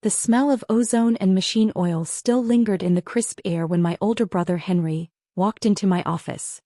The smell of ozone and machine oil still lingered in the crisp air when my older brother Henry walked into my office.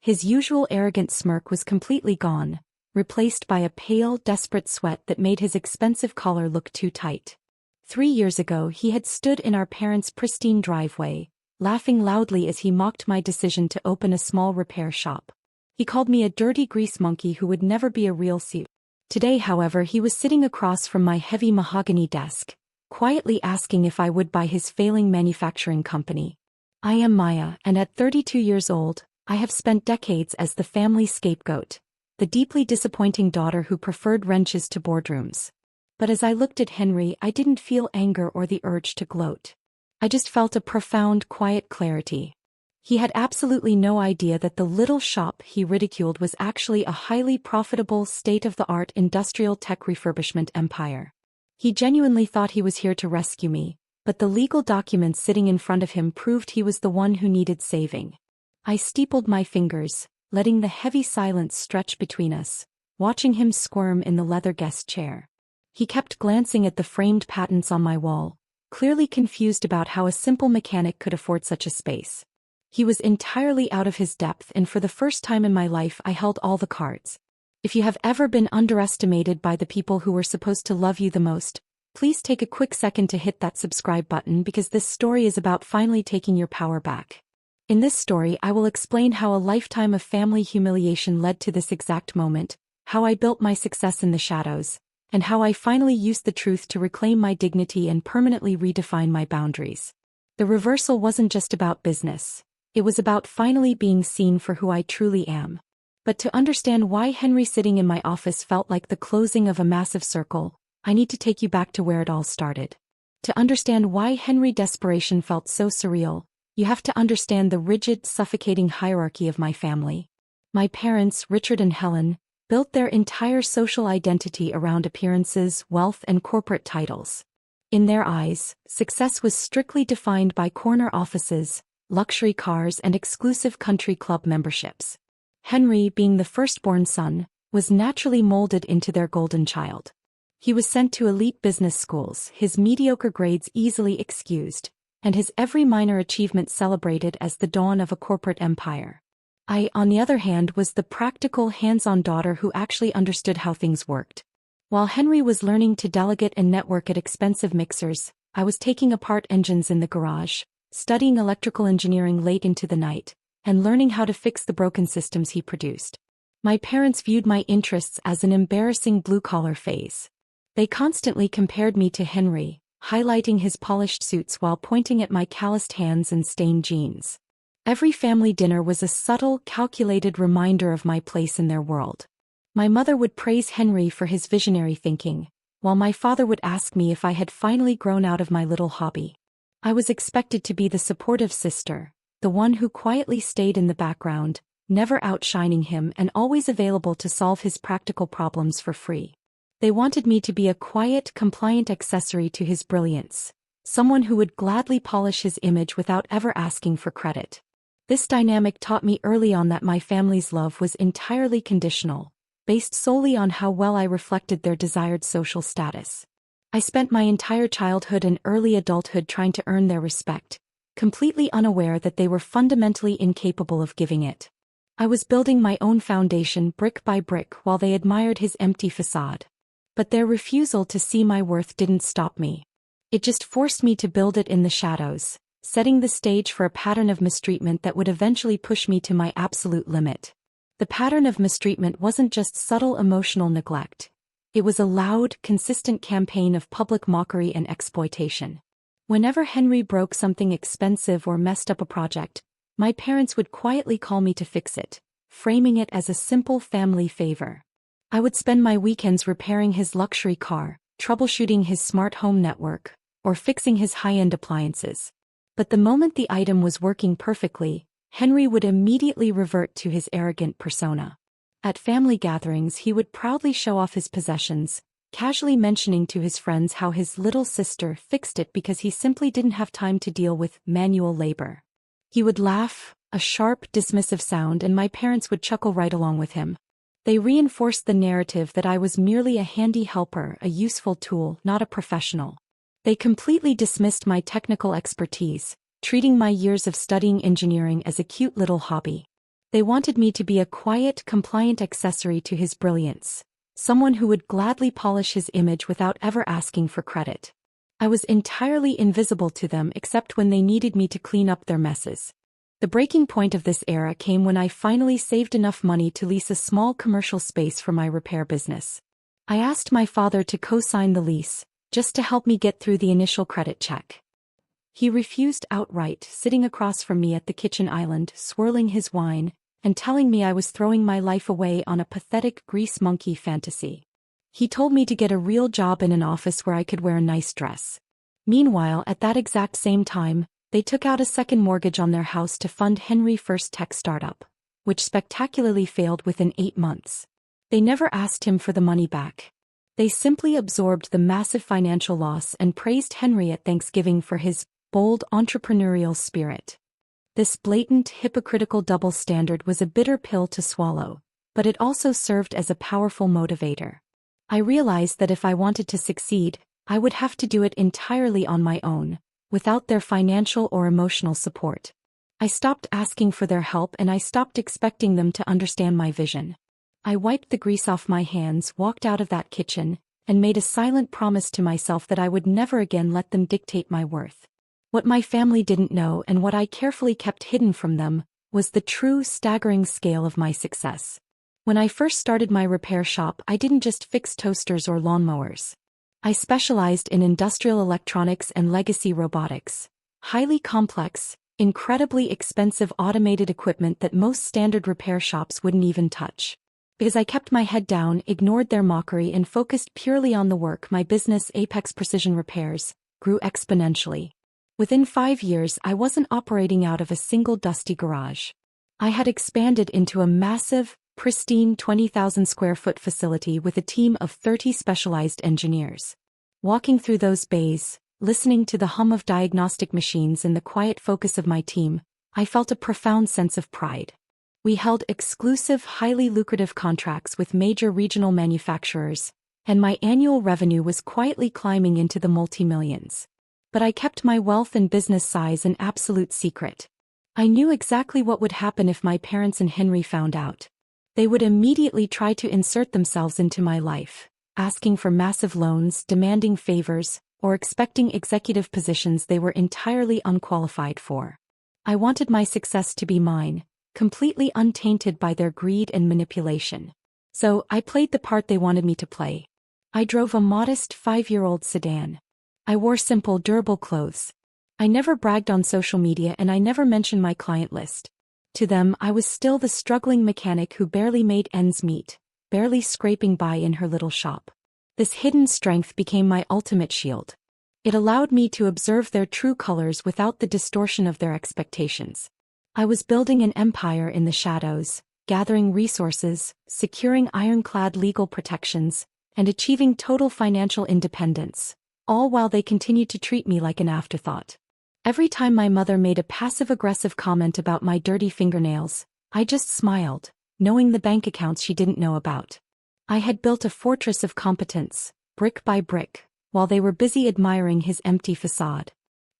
His usual arrogant smirk was completely gone, replaced by a pale, desperate sweat that made his expensive collar look too tight. 3 years ago he had stood in our parents' pristine driveway, laughing loudly as he mocked my decision to open a small repair shop. He called me a dirty grease monkey who would never be a real CEO. Today, however, he was sitting across from my heavy mahogany desk, quietly asking if I would buy his failing manufacturing company. I am Maya, and at 32 years old, I have spent decades as the family scapegoat, the deeply disappointing daughter who preferred wrenches to boardrooms. But as I looked at Henry, I didn't feel anger or the urge to gloat. I just felt a profound, quiet clarity. He had absolutely no idea that the little shop he ridiculed was actually a highly profitable state-of-the-art industrial tech refurbishment empire. He genuinely thought he was here to rescue me, but the legal documents sitting in front of him proved he was the one who needed saving. I steepled my fingers, letting the heavy silence stretch between us, watching him squirm in the leather guest chair. He kept glancing at the framed patents on my wall, clearly confused about how a simple mechanic could afford such a space. He was entirely out of his depth, and for the first time in my life I held all the cards. If you have ever been underestimated by the people who were supposed to love you the most, please take a quick second to hit that subscribe button, because this story is about finally taking your power back. In this story, I will explain how a lifetime of family humiliation led to this exact moment, how I built my success in the shadows, and how I finally used the truth to reclaim my dignity and permanently redefine my boundaries. The reversal wasn't just about business. It was about finally being seen for who I truly am. But to understand why Henry sitting in my office felt like the closing of a massive circle, I need to take you back to where it all started. To understand why Henry desperation felt so surreal, you have to understand the rigid, suffocating hierarchy of my family. My parents, Richard and Helen, built their entire social identity around appearances, wealth, and corporate titles. In their eyes, success was strictly defined by corner offices, luxury cars, and exclusive country club memberships. Henry, being the firstborn son, was naturally molded into their golden child. He was sent to elite business schools, his mediocre grades easily excused, and his every minor achievement celebrated as the dawn of a corporate empire. I, on the other hand, was the practical, hands-on daughter who actually understood how things worked. While Henry was learning to delegate and network at expensive mixers, I was taking apart engines in the garage, studying electrical engineering late into the night, and learning how to fix the broken systems he produced. My parents viewed my interests as an embarrassing blue-collar phase. They constantly compared me to Henry, highlighting his polished suits while pointing at my calloused hands and stained jeans. Every family dinner was a subtle, calculated reminder of my place in their world. My mother would praise Henry for his visionary thinking, while my father would ask me if I had finally grown out of my little hobby. I was expected to be the supportive sister, the one who quietly stayed in the background, never outshining him and always available to solve his practical problems for free. They wanted me to be a quiet, compliant accessory to his brilliance, someone who would gladly polish his image without ever asking for credit. This dynamic taught me early on that my family's love was entirely conditional, based solely on how well I reflected their desired social status. I spent my entire childhood and early adulthood trying to earn their respect, completely unaware that they were fundamentally incapable of giving it. I was building my own foundation brick by brick while they admired his empty facade. But their refusal to see my worth didn't stop me. It just forced me to build it in the shadows, setting the stage for a pattern of mistreatment that would eventually push me to my absolute limit. The pattern of mistreatment wasn't just subtle emotional neglect. It was a loud, consistent campaign of public mockery and exploitation. Whenever Henry broke something expensive or messed up a project, my parents would quietly call me to fix it, framing it as a simple family favor. I would spend my weekends repairing his luxury car, troubleshooting his smart home network, or fixing his high-end appliances. But the moment the item was working perfectly, Henry would immediately revert to his arrogant persona. At family gatherings, he would proudly show off his possessions, casually mentioning to his friends how his little sister fixed it because he simply didn't have time to deal with manual labor. He would laugh, a sharp, dismissive sound, and my parents would chuckle right along with him. They reinforced the narrative that I was merely a handy helper, a useful tool, not a professional. They completely dismissed my technical expertise, treating my years of studying engineering as a cute little hobby. They wanted me to be a quiet, compliant accessory to his brilliance, someone who would gladly polish his image without ever asking for credit. I was entirely invisible to them except when they needed me to clean up their messes. The breaking point of this era came when I finally saved enough money to lease a small commercial space for my repair business. I asked my father to co-sign the lease, just to help me get through the initial credit check. He refused outright, sitting across from me at the kitchen island, swirling his wine, and telling me I was throwing my life away on a pathetic grease monkey fantasy. He told me to get a real job in an office where I could wear a nice dress. Meanwhile, at that exact same time, they took out a second mortgage on their house to fund Henry's first tech startup, which spectacularly failed within 8 months. They never asked him for the money back. They simply absorbed the massive financial loss and praised Henry at Thanksgiving for his bold entrepreneurial spirit. This blatant, hypocritical double standard was a bitter pill to swallow, but it also served as a powerful motivator. I realized that if I wanted to succeed, I would have to do it entirely on my own, without their financial or emotional support. I stopped asking for their help and I stopped expecting them to understand my vision. I wiped the grease off my hands, walked out of that kitchen, and made a silent promise to myself that I would never again let them dictate my worth. What my family didn't know and what I carefully kept hidden from them was the true staggering scale of my success. When I first started my repair shop, I didn't just fix toasters or lawnmowers. I specialized in industrial electronics and legacy robotics, highly complex, incredibly expensive automated equipment that most standard repair shops wouldn't even touch. Because I kept my head down, ignored their mockery, and focused purely on the work, my business, Apex Precision Repairs, grew exponentially. Within 5 years, I wasn't operating out of a single dusty garage. I had expanded into a massive, pristine 20,000 square foot facility with a team of 30 specialized engineers. Walking through those bays, listening to the hum of diagnostic machines and the quiet focus of my team, I felt a profound sense of pride. We held exclusive, highly lucrative contracts with major regional manufacturers, and my annual revenue was quietly climbing into the multi-millions. But I kept my wealth and business size an absolute secret. I knew exactly what would happen if my parents and Henry found out. They would immediately try to insert themselves into my life, asking for massive loans, demanding favors, or expecting executive positions they were entirely unqualified for. I wanted my success to be mine, completely untainted by their greed and manipulation. So, I played the part they wanted me to play. I drove a modest 5-year-old sedan. I wore simple, durable clothes. I never bragged on social media and I never mentioned my client list. To them, I was still the struggling mechanic who barely made ends meet, barely scraping by in her little shop. This hidden strength became my ultimate shield. It allowed me to observe their true colors without the distortion of their expectations. I was building an empire in the shadows, gathering resources, securing ironclad legal protections, and achieving total financial independence, all while they continued to treat me like an afterthought. Every time my mother made a passive-aggressive comment about my dirty fingernails, I just smiled, knowing the bank accounts she didn't know about. I had built a fortress of competence, brick by brick, while they were busy admiring his empty facade.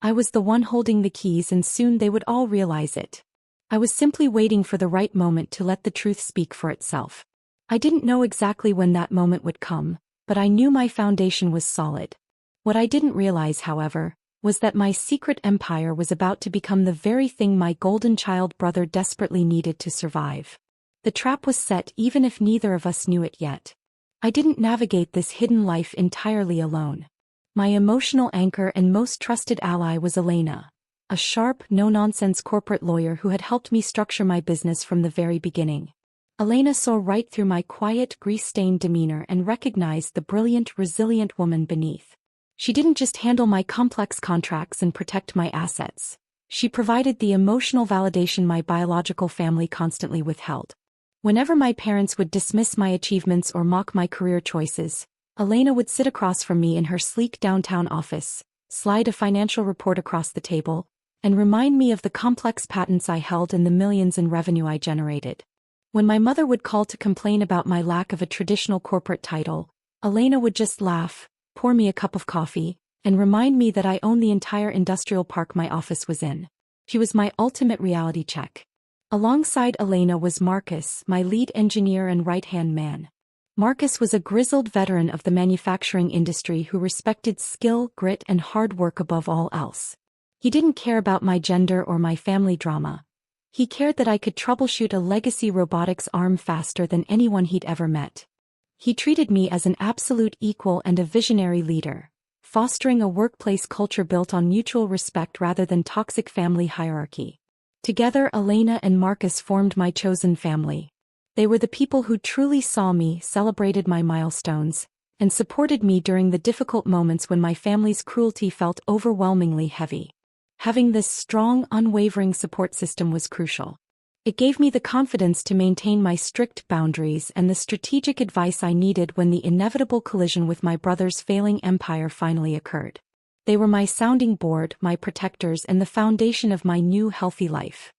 I was the one holding the keys and soon they would all realize it. I was simply waiting for the right moment to let the truth speak for itself. I didn't know exactly when that moment would come, but I knew my foundation was solid. What I didn't realize, however, was that my secret empire was about to become the very thing my golden child brother desperately needed to survive. The trap was set even if neither of us knew it yet. I didn't navigate this hidden life entirely alone. My emotional anchor and most trusted ally was Elena, a sharp, no-nonsense corporate lawyer who had helped me structure my business from the very beginning. Elena saw right through my quiet, grease-stained demeanor and recognized the brilliant, resilient woman beneath. She didn't just handle my complex contracts and protect my assets. She provided the emotional validation my biological family constantly withheld. Whenever my parents would dismiss my achievements or mock my career choices, Elena would sit across from me in her sleek downtown office, slide a financial report across the table, and remind me of the complex patents I held and the millions in revenue I generated. When my mother would call to complain about my lack of a traditional corporate title, Elena would just laugh, pour me a cup of coffee, and remind me that I own the entire industrial park my office was in. She was my ultimate reality check. Alongside Elena was Marcus, my lead engineer and right-hand man. Marcus was a grizzled veteran of the manufacturing industry who respected skill, grit, and hard work above all else. He didn't care about my gender or my family drama. He cared that I could troubleshoot a legacy robotics arm faster than anyone he'd ever met. He treated me as an absolute equal and a visionary leader, fostering a workplace culture built on mutual respect rather than toxic family hierarchy. Together, Elena and Marcus formed my chosen family. They were the people who truly saw me, celebrated my milestones, and supported me during the difficult moments when my family's cruelty felt overwhelmingly heavy. Having this strong, unwavering support system was crucial. It gave me the confidence to maintain my strict boundaries and the strategic advice I needed when the inevitable collision with my brother's failing empire finally occurred. They were my sounding board, my protectors, and the foundation of my new healthy life.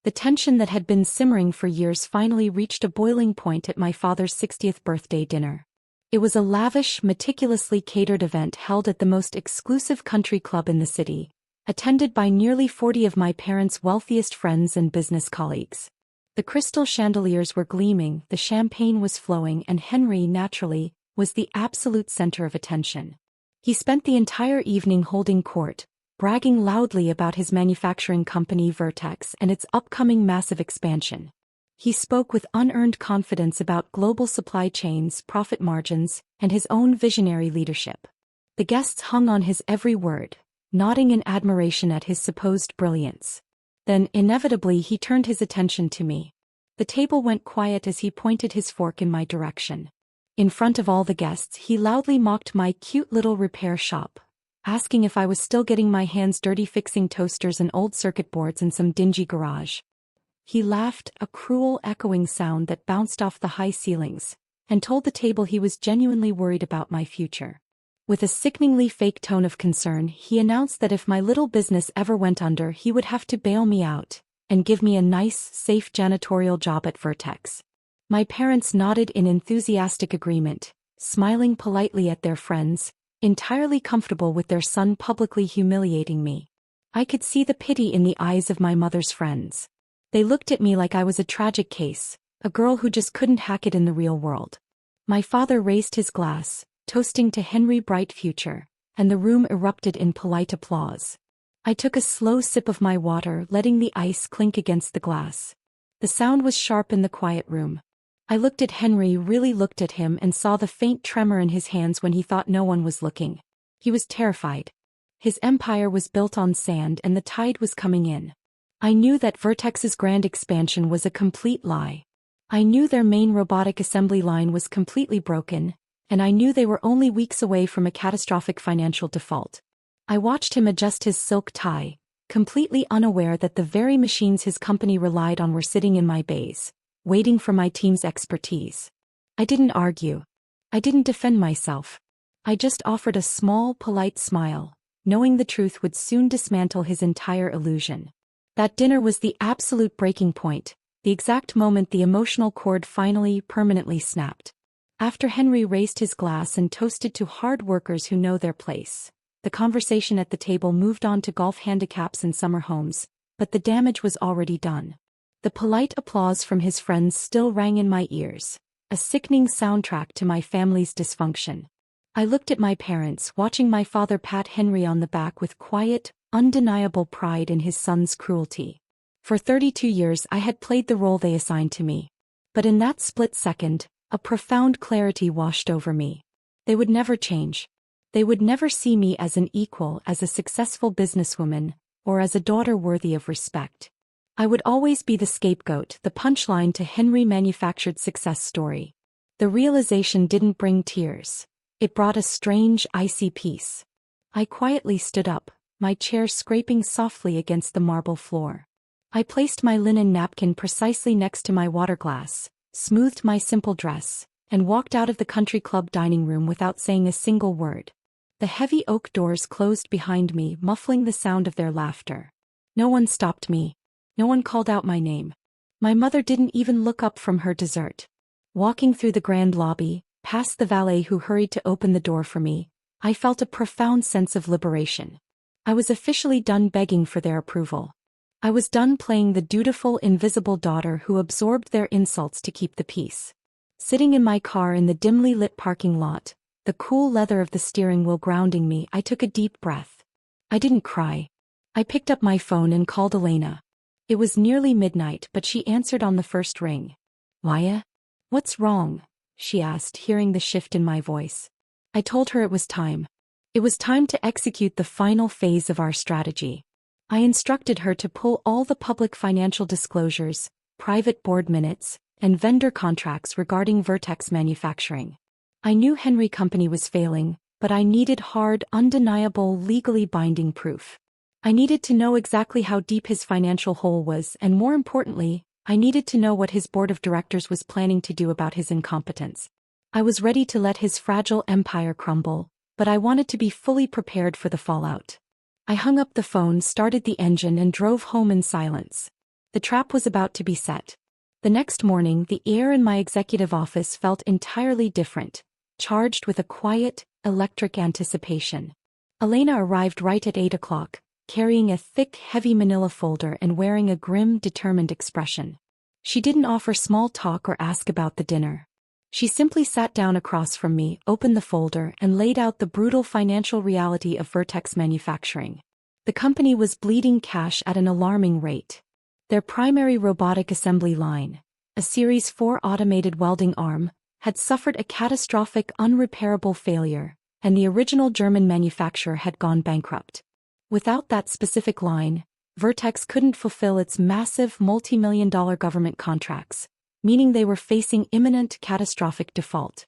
The tension that had been simmering for years finally reached a boiling point at my father's 60th birthday dinner. It was a lavish, meticulously catered event held at the most exclusive country club in the city, attended by nearly 40 of my parents' wealthiest friends and business colleagues. The crystal chandeliers were gleaming, the champagne was flowing, and Henry, naturally, was the absolute center of attention. He spent the entire evening holding court, bragging loudly about his manufacturing company Vertex and its upcoming massive expansion. He spoke with unearned confidence about global supply chains, profit margins, and his own visionary leadership. The guests hung on his every word, nodding in admiration at his supposed brilliance. Then, inevitably, he turned his attention to me. The table went quiet as he pointed his fork in my direction. In front of all the guests, he loudly mocked my cute little repair shop, asking if I was still getting my hands dirty fixing toasters and old circuit boards in some dingy garage. He laughed, a cruel, echoing sound that bounced off the high ceilings, and told the table he was genuinely worried about my future. With a sickeningly fake tone of concern, he announced that if my little business ever went under, he would have to bail me out and give me a nice, safe janitorial job at Vertex. My parents nodded in enthusiastic agreement, smiling politely at their friends, entirely comfortable with their son publicly humiliating me. I could see the pity in the eyes of my mother's friends. They looked at me like I was a tragic case, a girl who just couldn't hack it in the real world. My father raised his glass, toasting to Henry Bright Future, and the room erupted in polite applause. I took a slow sip of my water, letting the ice clink against the glass. The sound was sharp in the quiet room. I looked at Henry, really looked at him, and saw the faint tremor in his hands when he thought no one was looking. He was terrified. His empire was built on sand and the tide was coming in. I knew that Vertex's grand expansion was a complete lie. I knew their main robotic assembly line was completely broken, and I knew they were only weeks away from a catastrophic financial default. I watched him adjust his silk tie, completely unaware that the very machines his company relied on were sitting in my bays, waiting for my team's expertise. I didn't argue. I didn't defend myself. I just offered a small, polite smile, knowing the truth would soon dismantle his entire illusion. That dinner was the absolute breaking point, the exact moment the emotional cord finally, permanently snapped. After Henry raised his glass and toasted to hard workers who know their place, the conversation at the table moved on to golf handicaps and summer homes, but the damage was already done. The polite applause from his friends still rang in my ears, a sickening soundtrack to my family's dysfunction. I looked at my parents, watching my father pat Henry on the back with quiet, undeniable pride in his son's cruelty. For 32 years I had played the role they assigned to me. But in that split second, a profound clarity washed over me. They would never change. They would never see me as an equal, as a successful businesswoman, or as a daughter worthy of respect. I would always be the scapegoat, the punchline to Henry manufactured success story. The realization didn't bring tears. It brought a strange, icy peace. I quietly stood up, my chair scraping softly against the marble floor. I placed my linen napkin precisely next to my water glass, smoothed my simple dress, and walked out of the country club dining room without saying a single word. The heavy oak doors closed behind me, muffling the sound of their laughter. No one stopped me. No one called out my name. My mother didn't even look up from her dessert. Walking through the grand lobby, past the valet who hurried to open the door for me, I felt a profound sense of liberation. I was officially done begging for their approval. I was done playing the dutiful, invisible daughter who absorbed their insults to keep the peace. Sitting in my car in the dimly lit parking lot, the cool leather of the steering wheel grounding me, I took a deep breath. I didn't cry. I picked up my phone and called Elena. It was nearly midnight, but she answered on the first ring. Maya? What's wrong? She asked, hearing the shift in my voice. I told her it was time. It was time to execute the final phase of our strategy. I instructed her to pull all the public financial disclosures, private board minutes, and vendor contracts regarding Vertex manufacturing. I knew Henry Company was failing, but I needed hard, undeniable, legally binding proof. I needed to know exactly how deep his financial hole was, and more importantly, I needed to know what his board of directors was planning to do about his incompetence. I was ready to let his fragile empire crumble, but I wanted to be fully prepared for the fallout. I hung up the phone, started the engine, and drove home in silence. The trap was about to be set. The next morning, the air in my executive office felt entirely different, charged with a quiet, electric anticipation. Elena arrived right at 8 o'clock, carrying a thick, heavy manila folder and wearing a grim, determined expression. She didn't offer small talk or ask about the dinner. She simply sat down across from me, opened the folder, and laid out the brutal financial reality of Vertex manufacturing. The company was bleeding cash at an alarming rate. Their primary robotic assembly line, a Series 4 automated welding arm, had suffered a catastrophic, unrepairable failure, and the original German manufacturer had gone bankrupt. Without that specific line, Vertex couldn't fulfill its massive multi-million-dollar government contracts, meaning they were facing imminent catastrophic default.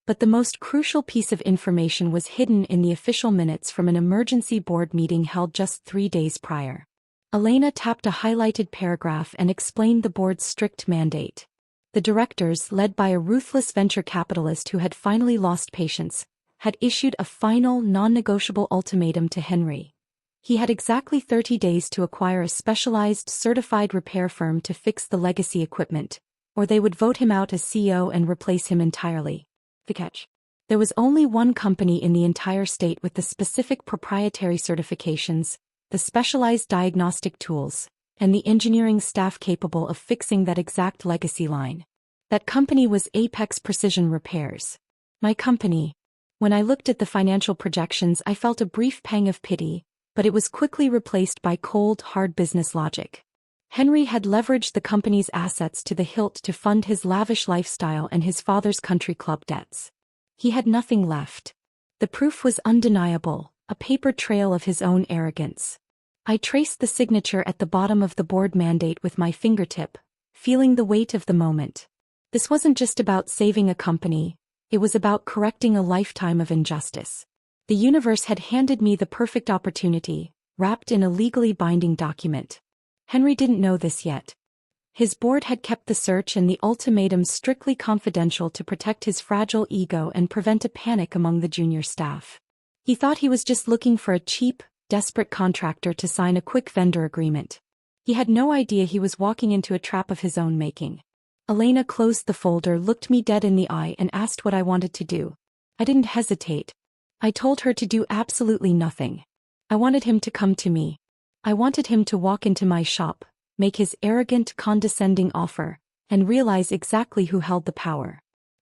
But the most crucial piece of information was hidden in the official minutes from an emergency board meeting held just 3 days prior. Elena tapped a highlighted paragraph and explained the board's strict mandate. The directors, led by a ruthless venture capitalist who had finally lost patience, had issued a final, non-negotiable ultimatum to Henry. He had exactly 30 days to acquire a specialized, certified repair firm to fix the legacy equipment, or they would vote him out as CEO and replace him entirely. The catch: there was only one company in the entire state with the specific proprietary certifications, the specialized diagnostic tools, and the engineering staff capable of fixing that exact legacy line. That company was Apex Precision Repairs. My company. When I looked at the financial projections, I felt a brief pang of pity, but it was quickly replaced by cold, hard business logic. Henry had leveraged the company's assets to the hilt to fund his lavish lifestyle and his father's country club debts. He had nothing left. The proof was undeniable, a paper trail of his own arrogance. I traced the signature at the bottom of the board mandate with my fingertip, feeling the weight of the moment. This wasn't just about saving a company, it was about correcting a lifetime of injustice. The universe had handed me the perfect opportunity, wrapped in a legally binding document. Henry didn't know this yet. His board had kept the search and the ultimatum strictly confidential to protect his fragile ego and prevent a panic among the junior staff. He thought he was just looking for a cheap, desperate contractor to sign a quick vendor agreement. He had no idea he was walking into a trap of his own making. Elena closed the folder, looked me dead in the eye, and asked what I wanted to do. I didn't hesitate. I told her to do absolutely nothing. I wanted him to come to me. I wanted him to walk into my shop, make his arrogant, condescending offer, and realize exactly who held the power.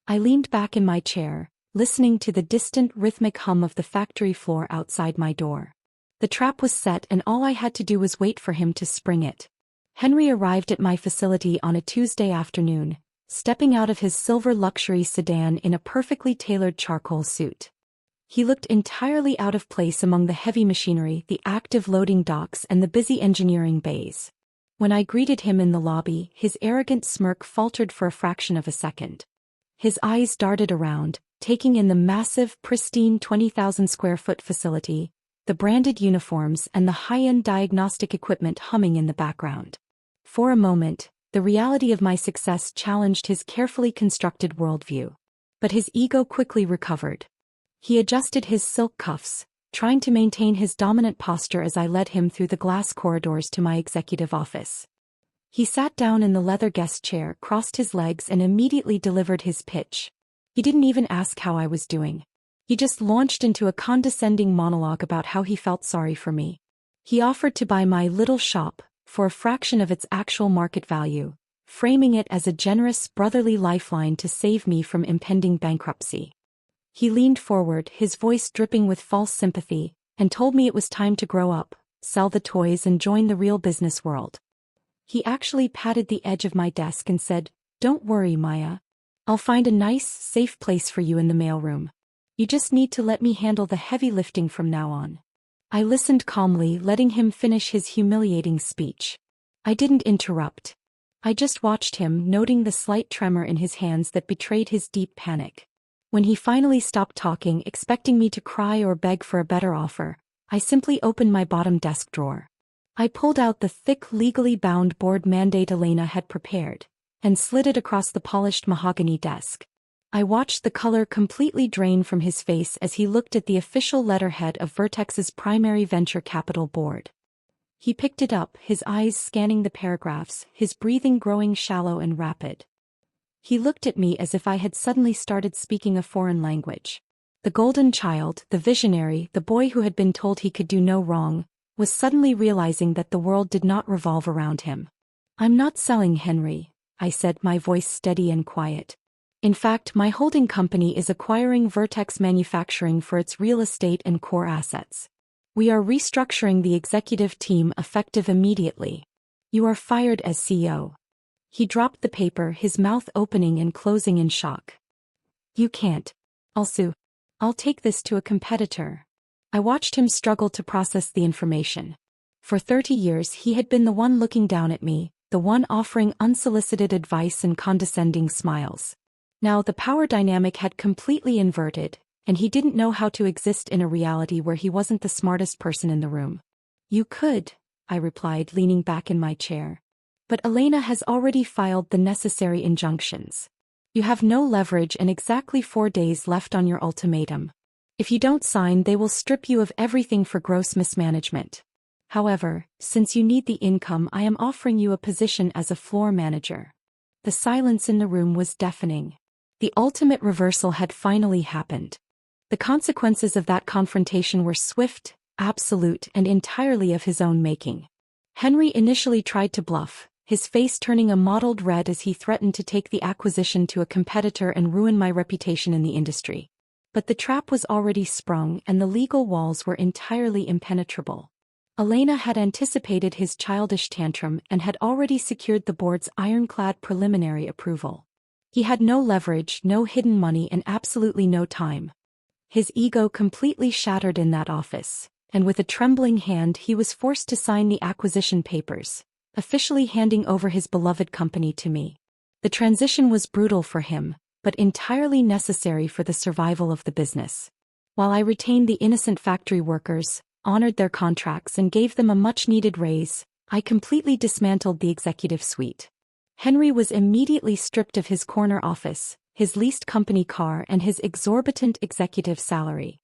I leaned back in my chair, listening to the distant, rhythmic hum of the factory floor outside my door. The trap was set, and all I had to do was wait for him to spring it. Henry arrived at my facility on a Tuesday afternoon, stepping out of his silver luxury sedan in a perfectly tailored charcoal suit. He looked entirely out of place among the heavy machinery, the active loading docks, and the busy engineering bays. When I greeted him in the lobby, his arrogant smirk faltered for a fraction of a second. His eyes darted around, taking in the massive, pristine 20,000-square-foot facility, the branded uniforms, and the high-end diagnostic equipment humming in the background. For a moment, the reality of my success challenged his carefully constructed worldview. But his ego quickly recovered. He adjusted his silk cuffs, trying to maintain his dominant posture as I led him through the glass corridors to my executive office. He sat down in the leather guest chair, crossed his legs, and immediately delivered his pitch. He didn't even ask how I was doing. He just launched into a condescending monologue about how he felt sorry for me. He offered to buy my little shop for a fraction of its actual market value, framing it as a generous brotherly lifeline to save me from impending bankruptcy. He leaned forward, his voice dripping with false sympathy, and told me it was time to grow up, sell the toys and join the real business world. He actually patted the edge of my desk and said, "Don't worry, Maya. I'll find a nice, safe place for you in the mailroom. You just need to let me handle the heavy lifting from now on." I listened calmly, letting him finish his humiliating speech. I didn't interrupt. I just watched him, noting the slight tremor in his hands that betrayed his deep panic. When he finally stopped talking, expecting me to cry or beg for a better offer, I simply opened my bottom desk drawer. I pulled out the thick, legally bound board mandate Elena had prepared, and slid it across the polished mahogany desk. I watched the color completely drain from his face as he looked at the official letterhead of Vertex's primary venture capital board. He picked it up, his eyes scanning the paragraphs, his breathing growing shallow and rapid. He looked at me as if I had suddenly started speaking a foreign language. The golden child, the visionary, the boy who had been told he could do no wrong, was suddenly realizing that the world did not revolve around him. "I'm not selling, Henry," I said, my voice steady and quiet. "In fact, my holding company is acquiring Vertex Manufacturing for its real estate and core assets. We are restructuring the executive team effective immediately. You are fired as CEO." He dropped the paper, his mouth opening and closing in shock. "You can't. I'll sue. I'll take this to a competitor." I watched him struggle to process the information. For 30 years he had been the one looking down at me, the one offering unsolicited advice and condescending smiles. Now the power dynamic had completely inverted, and he didn't know how to exist in a reality where he wasn't the smartest person in the room. "You could," I replied, leaning back in my chair. "But Elena has already filed the necessary injunctions. You have no leverage and exactly 4 days left on your ultimatum. If you don't sign, they will strip you of everything for gross mismanagement. However, since you need the income, I am offering you a position as a floor manager." The silence in the room was deafening. The ultimate reversal had finally happened. The consequences of that confrontation were swift, absolute, and entirely of his own making. Henry initially tried to bluff, his face turning a mottled red as he threatened to take the acquisition to a competitor and ruin my reputation in the industry. But the trap was already sprung and the legal walls were entirely impenetrable. Elena had anticipated his childish tantrum and had already secured the board's ironclad preliminary approval. He had no leverage, no hidden money, and absolutely no time. His ego completely shattered in that office, and with a trembling hand he was forced to sign the acquisition papers, officially handing over his beloved company to me. The transition was brutal for him, but entirely necessary for the survival of the business. While I retained the innocent factory workers, honored their contracts and gave them a much-needed raise, I completely dismantled the executive suite. Henry was immediately stripped of his corner office, his leased company car and his exorbitant executive salary.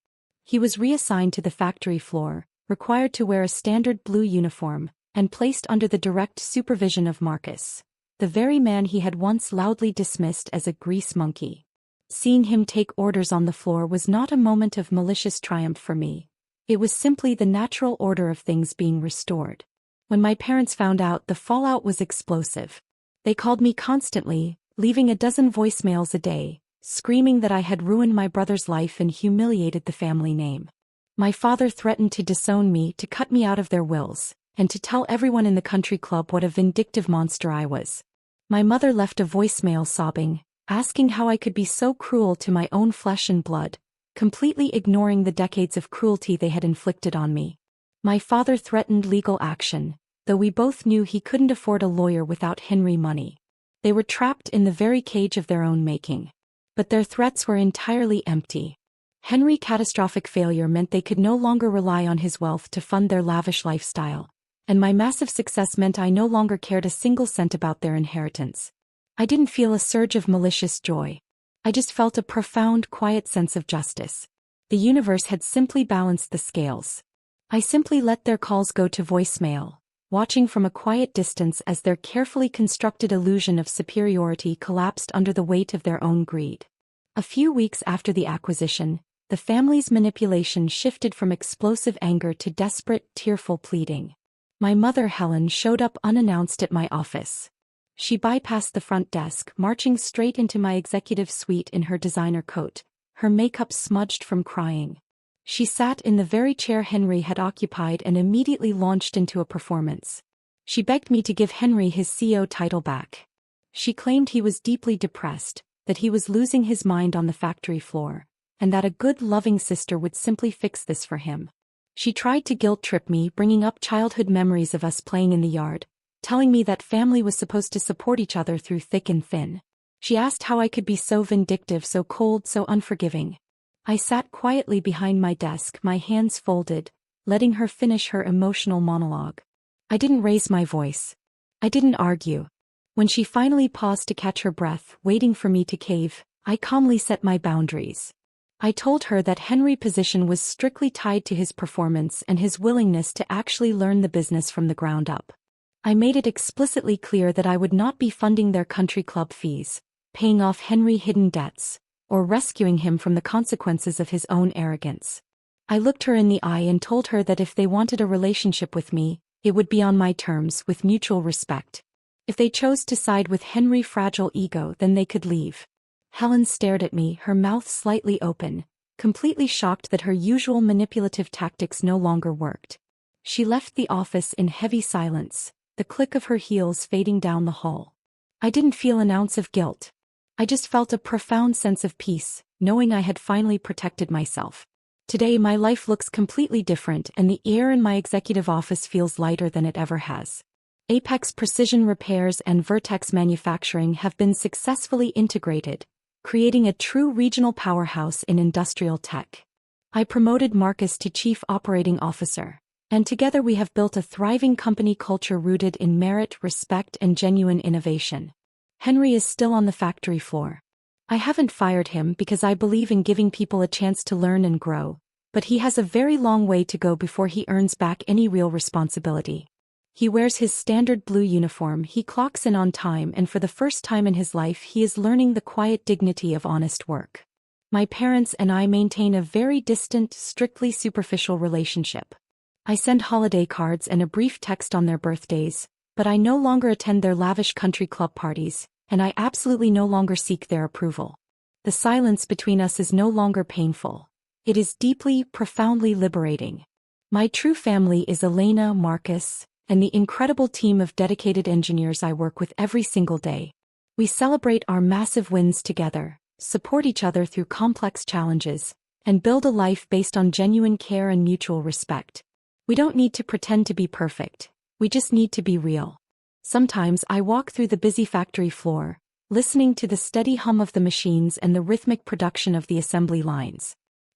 He was reassigned to the factory floor, required to wear a standard blue uniform, and placed under the direct supervision of Marcus, the very man he had once loudly dismissed as a grease monkey. Seeing him take orders on the floor was not a moment of malicious triumph for me. It was simply the natural order of things being restored. When my parents found out, the fallout was explosive. They called me constantly, leaving a dozen voicemails a day, screaming that I had ruined my brother's life and humiliated the family name. My father threatened to disown me, to cut me out of their wills, and to tell everyone in the country club what a vindictive monster I was. My mother left a voicemail sobbing, asking how I could be so cruel to my own flesh and blood, completely ignoring the decades of cruelty they had inflicted on me. My father threatened legal action, though we both knew he couldn't afford a lawyer without Henry money. They were trapped in the very cage of their own making. But their threats were entirely empty. Henry's catastrophic failure meant they could no longer rely on his wealth to fund their lavish lifestyle, and my massive success meant I no longer cared a single cent about their inheritance. I didn't feel a surge of malicious joy. I just felt a profound, quiet sense of justice. The universe had simply balanced the scales. I simply let their calls go to voicemail, watching from a quiet distance as their carefully constructed illusion of superiority collapsed under the weight of their own greed. A few weeks after the acquisition, the family's manipulation shifted from explosive anger to desperate, tearful pleading. My mother, Helen, showed up unannounced at my office. She bypassed the front desk, marching straight into my executive suite in her designer coat, her makeup smudged from crying. She sat in the very chair Henry had occupied and immediately launched into a performance. She begged me to give Henry his CEO title back. She claimed he was deeply depressed, that he was losing his mind on the factory floor, and that a good, loving sister would simply fix this for him. She tried to guilt-trip me, bringing up childhood memories of us playing in the yard, telling me that family was supposed to support each other through thick and thin. She asked how I could be so vindictive, so cold, so unforgiving. I sat quietly behind my desk, my hands folded, letting her finish her emotional monologue. I didn't raise my voice. I didn't argue. When she finally paused to catch her breath, waiting for me to cave, I calmly set my boundaries. I told her that Henry's position was strictly tied to his performance and his willingness to actually learn the business from the ground up. I made it explicitly clear that I would not be funding their country club fees, paying off Henry's hidden debts, or rescuing him from the consequences of his own arrogance. I looked her in the eye and told her that if they wanted a relationship with me, it would be on my terms, with mutual respect. If they chose to side with Henry's fragile ego, then they could leave. Helen stared at me, her mouth slightly open, completely shocked that her usual manipulative tactics no longer worked. She left the office in heavy silence, the click of her heels fading down the hall. I didn't feel an ounce of guilt. I just felt a profound sense of peace, knowing I had finally protected myself. Today my life looks completely different and the air in my executive office feels lighter than it ever has. Apex Precision Repairs and Vertex Manufacturing have been successfully integrated, creating a true regional powerhouse in industrial tech. I promoted Marcus to Chief Operating Officer, and together we have built a thriving company culture rooted in merit, respect, and genuine innovation. Henry is still on the factory floor. I haven't fired him because I believe in giving people a chance to learn and grow, but he has a very long way to go before he earns back any real responsibility. He wears his standard blue uniform, he clocks in on time, and for the first time in his life he is learning the quiet dignity of honest work. My parents and I maintain a very distant, strictly superficial relationship. I send holiday cards and a brief text on their birthdays, but I no longer attend their lavish country club parties, and I absolutely no longer seek their approval. The silence between us is no longer painful. It is deeply, profoundly liberating. My true family is Elena, Marcus, and the incredible team of dedicated engineers I work with every single day. We celebrate our massive wins together, support each other through complex challenges, and build a life based on genuine care and mutual respect. We don't need to pretend to be perfect, we just need to be real. Sometimes I walk through the busy factory floor, listening to the steady hum of the machines and the rhythmic production of the assembly lines.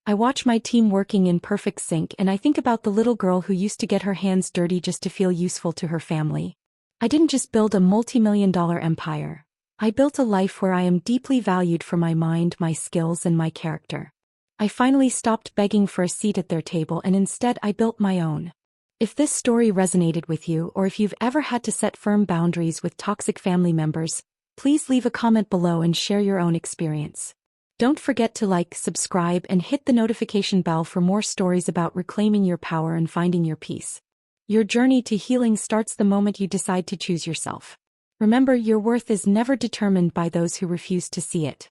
I watch my team working in perfect sync and I think about the little girl who used to get her hands dirty just to feel useful to her family. I didn't just build a multi-million-dollar empire. I built a life where I am deeply valued for my mind, my skills, and my character. I finally stopped begging for a seat at their table and instead I built my own. If this story resonated with you, or if you've ever had to set firm boundaries with toxic family members, please leave a comment below and share your own experience. Don't forget to like, subscribe, and hit the notification bell for more stories about reclaiming your power and finding your peace. Your journey to healing starts the moment you decide to choose yourself. Remember, your worth is never determined by those who refuse to see it.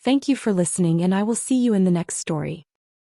Thank you for listening, and I will see you in the next story.